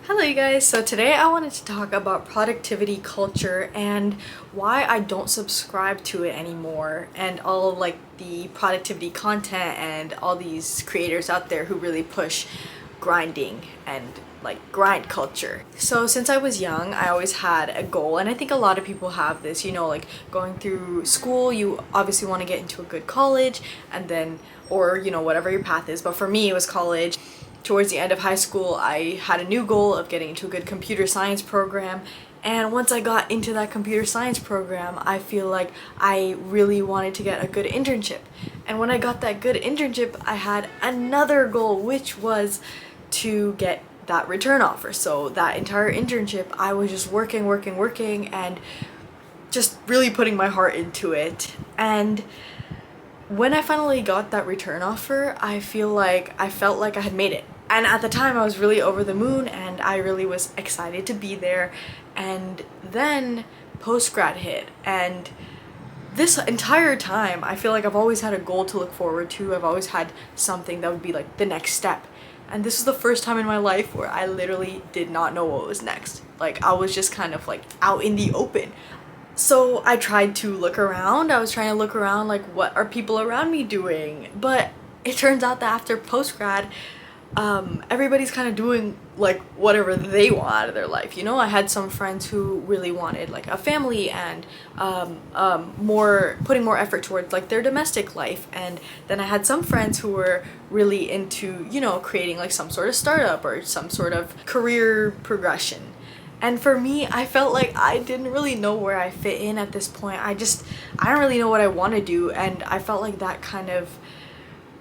Hello you guys, so today I wanted to talk about productivity culture and why I don't subscribe to it anymore, and all of the productivity content and all these creators out there who really push grinding and grind culture. So since I was young, I always had a goal, and I think a lot of people have this, going through school, you obviously want to get into a good college and then, or whatever your path is, but for me it was college. Towards the end of high school, I had a new goal of getting into a good computer science program. And once I got into that computer science program, I feel like I really wanted to get a good internship. And when I got that good internship, I had another goal, which was to get that return offer. So that entire internship, I was just working, and just really putting my heart into it. And when I finally got that return offer, I felt like I had made it. And at the time I was really over the moon and I really was excited to be there. And then post-grad hit, and this entire time I feel like I've always had a goal to look forward to. I've always had something that would be like the next step. And this is the first time in my life where I literally did not know what was next. Like, I was just kind of like out in the open. So I tried to look around. I was trying to look around, like, what are people around me doing? But it turns out that after post-grad, everybody's kind of doing like whatever they want out of their life. I had some friends who really wanted like a family and putting more effort towards like their domestic life, and then I had some friends who were really into creating like some sort of startup or some sort of career progression. And for me, I felt like I didn't really know where I fit in at this point. I don't really know what I want to do, and I felt like that kind of,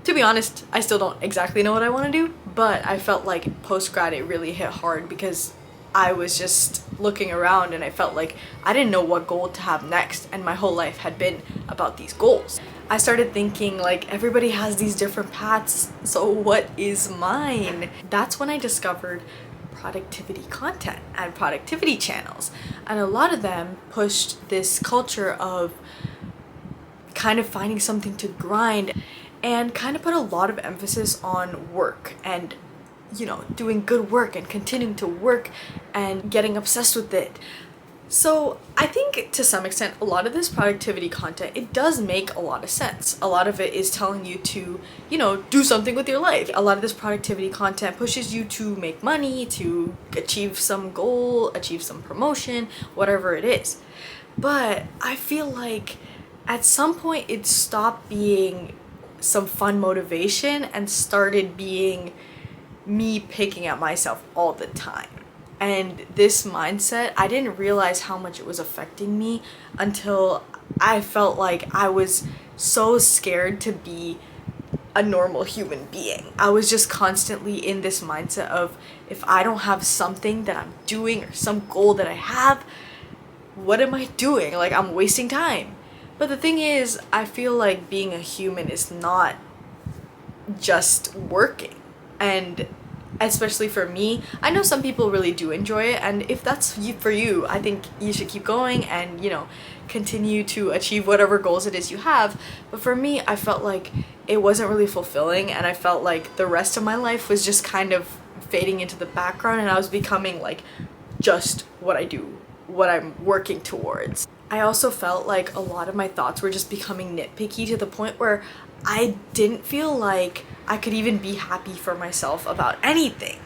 to be honest, I still don't exactly know what I want to do, but I felt like post-grad it really hit hard because I was just looking around and I felt like I didn't know what goal to have next, and my whole life had been about these goals. I started thinking like everybody has these different paths, so what is mine? That's when I discovered productivity content and productivity channels, and a lot of them pushed this culture of kind of finding something to grind and kind of put a lot of emphasis on work and doing good work and continuing to work and getting obsessed with it. So I think to some extent a lot of this productivity content, it does make a lot of sense. A lot of it is telling you to do something with your life. A lot of this productivity content pushes you to make money, to achieve some goal, achieve some promotion, whatever it is. But I feel like at some point it stopped being some fun motivation and started being me picking at myself all the time. And this mindset, I didn't realize how much it was affecting me until I felt like I was so scared to be a normal human being. I was just constantly in this mindset of, if I don't have something that I'm doing or some goal that I have, what am I doing? Like, I'm wasting time. But the thing is, I feel like being a human is not just working. And especially for me, I know some people really do enjoy it, and if that's for you, I think you should keep going and continue to achieve whatever goals it is you have. But for me, I felt like it wasn't really fulfilling, and I felt like the rest of my life was just kind of fading into the background, and I was becoming like just what I do, what I'm working towards. I also felt like a lot of my thoughts were just becoming nitpicky to the point where I didn't feel like I could even be happy for myself about anything.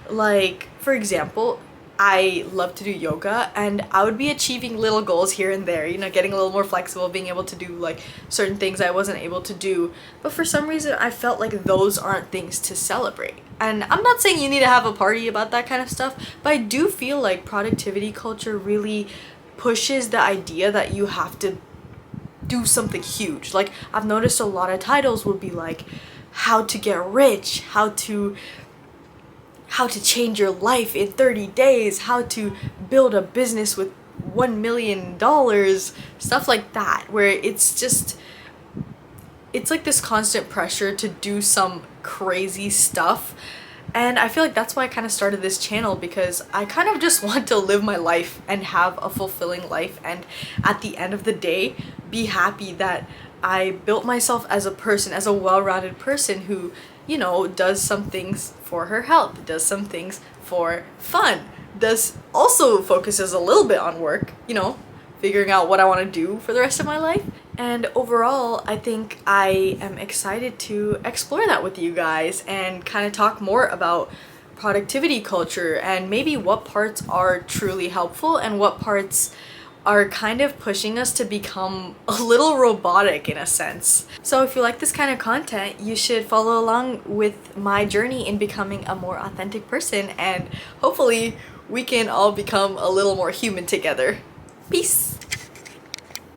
Like, for example, I love to do yoga, and I would be achieving little goals here and there, getting a little more flexible, being able to do like certain things I wasn't able to do. But for some reason, I felt like those aren't things to celebrate. And I'm not saying you need to have a party about that kind of stuff, but I do feel like productivity culture really pushes the idea that you have to do something huge. Like, I've noticed a lot of titles will be like how to get rich, how to change your life in 30 days, how to build a business with $1 million, stuff like that, where it's like this constant pressure to do some crazy stuff. And I feel like that's why I kind of started this channel, because I kind of just want to live my life and have a fulfilling life, and at the end of the day be happy that I built myself as a person, as a well-rounded person who does some things for her health, does some things for fun. This also focuses a little bit on work, you know, figuring out what I want to do for the rest of my life. And overall, I think I am excited to explore that with you guys and kind of talk more about productivity culture and maybe what parts are truly helpful and what parts are kind of pushing us to become a little robotic in a sense. So if you like this kind of content, you should follow along with my journey in becoming a more authentic person, and hopefully we can all become a little more human together. Peace!